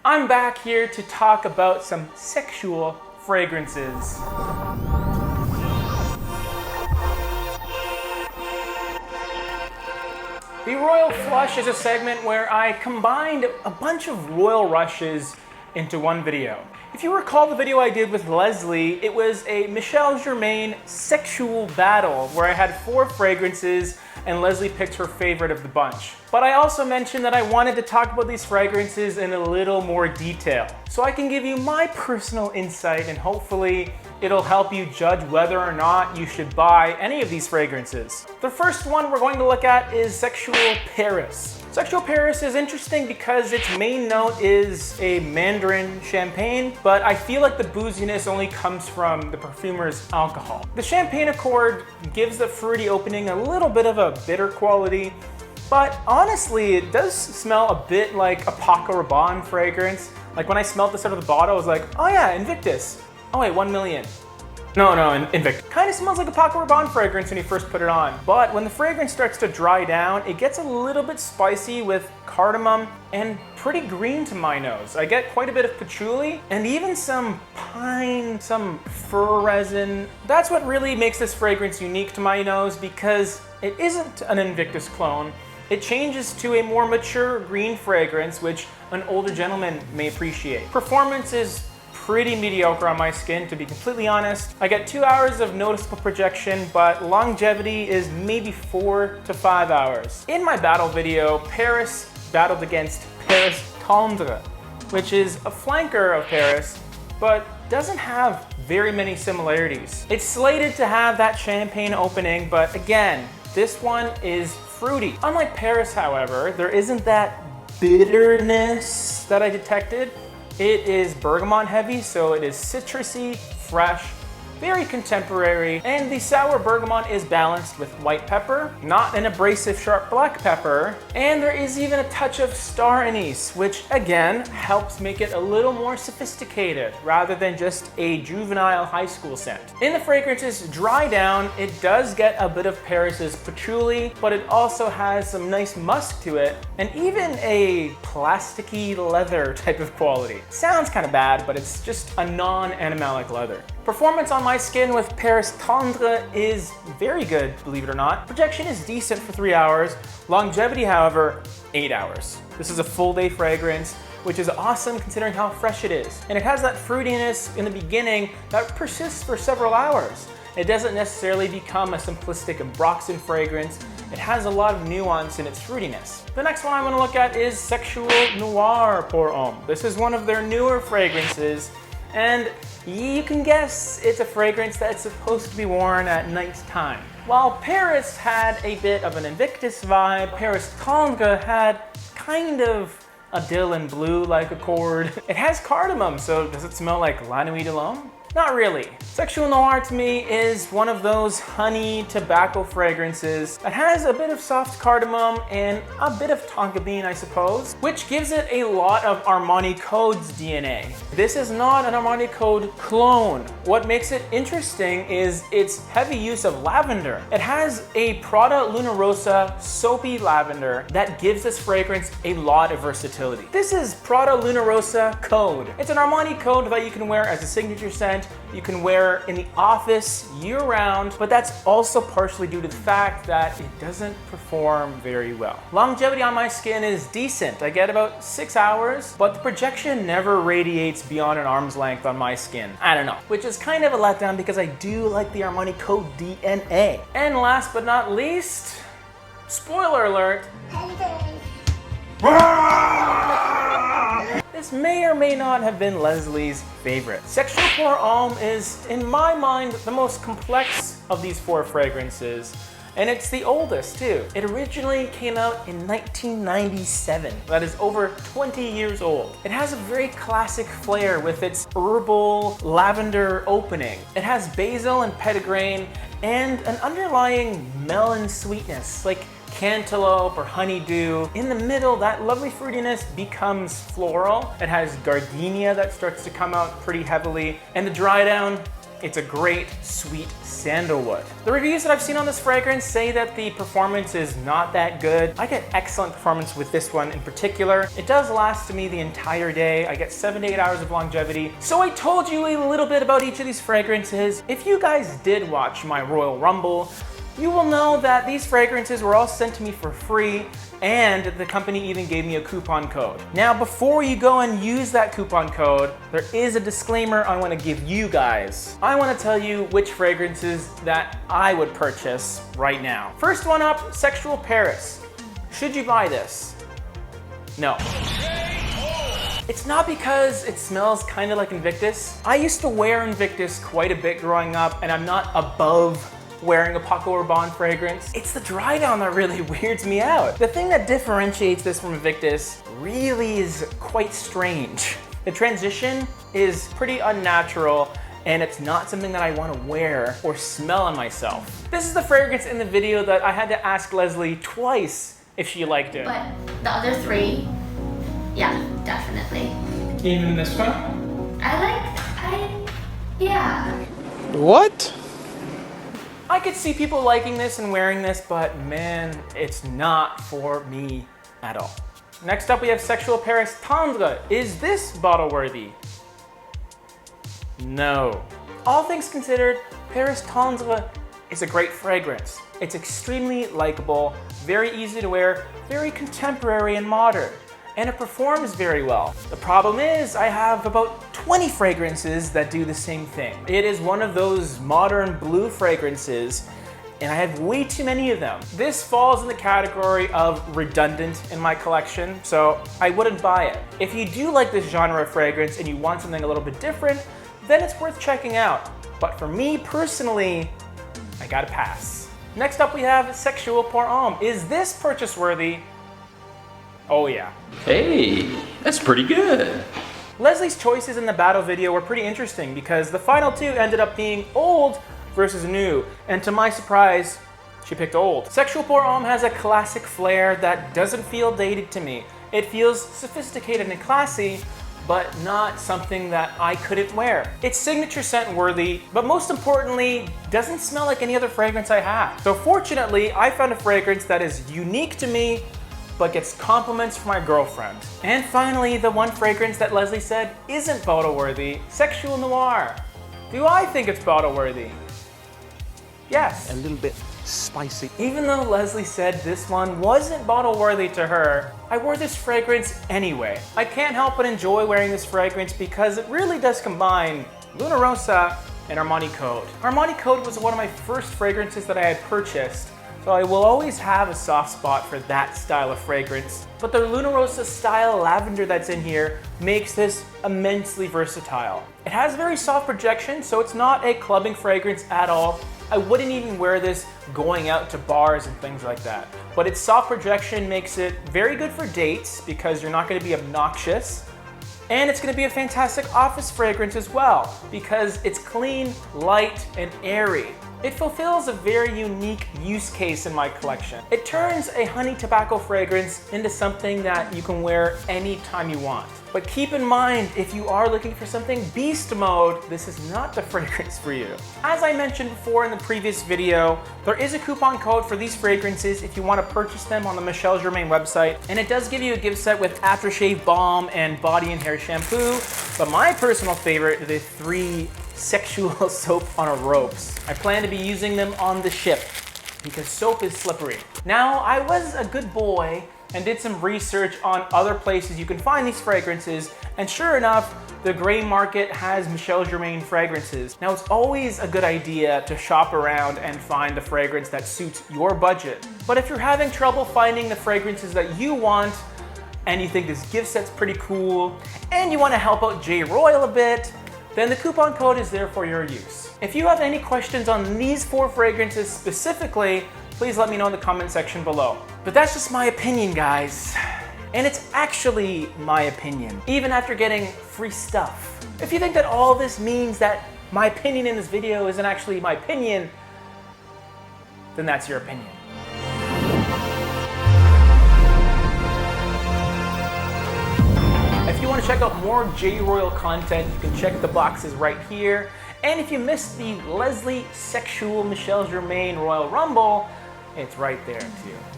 I'm back here to talk about some sexual fragrances. The ROYL Flush is a segment where I combined a bunch of royal rushes into one video. If you recall the video I did with Lesley, it was a Michel Germain Sexual battle where I had 4 fragrances and Lesley picked her favorite of the bunch. But I also mentioned that I wanted to talk about these fragrances in a little more detail, so I can give you my personal insight and hopefully it'll help you judge whether or not you should buy any of these fragrances. The first one we're going to look at is Sexual Paris. Sexual Paris is interesting because its main note is a Mandarin champagne, but I feel like the booziness only comes from the perfumer's alcohol. The champagne accord gives the fruity opening a little bit of a bitter quality, but honestly, it does smell a bit like a Paco Rabanne fragrance. Like when I smelled this out of the bottle, I was like, oh yeah, Invictus. Oh wait, 1 million. No, Invictus. Kind of smells like a Paco Rabanne fragrance when you first put it on. But when the fragrance starts to dry down, it gets a little bit spicy with cardamom and pretty green to my nose. I get quite a bit of patchouli and even some pine, some fir resin. That's what really makes this fragrance unique to my nose because it isn't an Invictus clone. It changes to a more mature green fragrance, which an older gentleman may appreciate. Performance is pretty mediocre on my skin, to be completely honest. I get 2 hours of noticeable projection, but longevity is maybe 4 to 5 hours. In my battle video, Paris battled against Paris Tendre, which is a flanker of Paris, but doesn't have very many similarities. It's slated to have that champagne opening, but again, this one is fruity. Unlike Paris, however, there isn't that bitterness that I detected. It is bergamot heavy, so it is citrusy, fresh, very contemporary, and the sour bergamot is balanced with white pepper, not an abrasive sharp black pepper, and there is even a touch of star anise, which again helps make it a little more sophisticated rather than just a juvenile high school scent. In the fragrance's dry down, it does get a bit of Paris's patchouli, but it also has some nice musk to it, and even a plasticky leather type of quality. Sounds kind of bad, but it's just a non-animalic leather. Performance on my skin with Paris Tendre is very good, believe it or not. Projection is decent for 3 hours. Longevity, however, 8 hours. This is a full day fragrance, which is awesome considering how fresh it is. And it has that fruitiness in the beginning that persists for several hours. It doesn't necessarily become a simplistic Ambroxan fragrance. It has a lot of nuance in its fruitiness. The next one I want to look at is Sexual Noir pour Homme. This is one of their newer fragrances, and you can guess it's a fragrance that's supposed to be worn at nighttime. While Paris had a bit of an Invictus vibe, Paris Tendre had kind of a Dylan Blue-like accord. It has cardamom, so does it smell like La Nuit de l'Homme? Not really. Sexual Noir to me is one of those honey tobacco fragrances that has a bit of soft cardamom and a bit of tonka bean, I suppose, which gives it a lot of Armani Code's DNA. This is not an Armani Code clone. What makes it interesting is its heavy use of lavender. It has a Prada Luna Rosa soapy lavender that gives this fragrance a lot of versatility. This is Prada Luna Rosa Code. It's an Armani Code that you can wear as a signature scent. You can wear in the office year-round, but that's also partially due to the fact that it doesn't perform very well. Longevity on my skin is decent. I get about 6 hours, but the projection never radiates beyond an arm's length on my skin. I don't know, which is kind of a letdown because I do like the Armani Code DNA. And last but not least, spoiler alert, this may or may not have been Lesley's favorite. Sexual pour Homme is, in my mind, the most complex of these 4 fragrances, and it's the oldest too. It originally came out in 1997. That is over 20 years old. It has a very classic flair with its herbal lavender opening. It has basil and petitgrain and an underlying melon sweetness, like cantaloupe or honeydew. In the middle, that lovely fruitiness becomes floral. It has gardenia that starts to come out pretty heavily, and the dry down It's a great, sweet sandalwood. The reviews that I've seen on this fragrance say that the performance is not that good. I get excellent performance with this one in particular. It does last to me the entire day. I get 7 to 8 hours of longevity. So I told you a little bit about each of these fragrances. If you guys did watch my Royal Rumble, you will know that these fragrances were all sent to me for free, and the company even gave me a coupon code. Now, before you go and use that coupon code, there is a disclaimer I want to give you guys. I want to tell you which fragrances that I would purchase right now. First one up, Sexual Paris. Should you buy this? No. It's not because it smells kind of like Invictus. I used to wear Invictus quite a bit growing up, and I'm not above wearing a Paco Rabanne fragrance. It's the dry down that really weirds me out. The thing that differentiates this from Invictus really is quite strange. The transition is pretty unnatural, and it's not something that I want to wear or smell on myself. This is the fragrance in the video that I had to ask Lesley twice if she liked it. But the other three, yeah, definitely. Even this one? Yeah. What? I could see people liking this and wearing this, but man, it's not for me at all. Next up, we have Sexual Paris Tendre. Is this bottle worthy? No. All things considered, Paris Tendre is a great fragrance. It's extremely likable, very easy to wear, very contemporary and modern, and it performs very well. The problem is I have about 20 fragrances that do the same thing. It is one of those modern blue fragrances, and I have way too many of them. This falls in the category of redundant in my collection, so I wouldn't buy it. If you do like this genre of fragrance and you want something a little bit different, then it's worth checking out. But for me personally, I gotta pass. Next up we have Sexual pour Homme. Is this purchase worthy? Oh yeah. Hey, that's pretty good. Lesley's choices in the battle video were pretty interesting because the final two ended up being old versus new, and to my surprise, she picked old. Sexual pour Homme has a classic flair that doesn't feel dated to me. It feels sophisticated and classy, but not something that I couldn't wear. It's signature scent worthy, but most importantly, doesn't smell like any other fragrance I have. So fortunately, I found a fragrance that is unique to me, but gets compliments from my girlfriend. And finally, the one fragrance that Lesley said isn't bottle worthy, Sexual Noir. Do I think it's bottle worthy? Yes. A little bit spicy. Even though Lesley said this one wasn't bottle worthy to her, I wore this fragrance anyway. I can't help but enjoy wearing this fragrance because it really does combine Luna Rossa and Armani Code. Armani Code was one of my first fragrances that I had purchased, so I will always have a soft spot for that style of fragrance. But the Luna Rossa style lavender that's in here makes this immensely versatile. It has very soft projection, so it's not a clubbing fragrance at all. I wouldn't even wear this going out to bars and things like that. But its soft projection makes it very good for dates because you're not going to be obnoxious. And it's going to be a fantastic office fragrance as well because it's clean, light, and airy. It fulfills a very unique use case in my collection. It turns a honey tobacco fragrance into something that you can wear anytime you want. But keep in mind, if you are looking for something beast mode, this is not the fragrance for you. As I mentioned before in the previous video, there is a coupon code for these fragrances if you want to purchase them on the Michel Germain website, and it does give you a gift set with aftershave balm and body and hair shampoo. But my personal favorite are the 3 sexual soap on a ropes. I plan to be using them on the ship because soap is slippery. Now, I was a good boy and did some research on other places you can find these fragrances, and sure enough, the gray market has Michel Germain fragrances. Now, it's always a good idea to shop around and find a fragrance that suits your budget. But if you're having trouble finding the fragrances that you want, and you think this gift set's pretty cool, and you want to help out J-ROYL a bit, then the coupon code is there for your use. If you have any questions on these 4 fragrances specifically, please let me know in the comment section below. But that's just my opinion, guys. And it's actually my opinion, even after getting free stuff. If you think that all this means that my opinion in this video isn't actually my opinion, then that's your opinion. If you want to check out more J-ROYL content, you can check the boxes right here. And if you missed the Lesley Sexual Michel Germain Royal Rumble, it's right there too.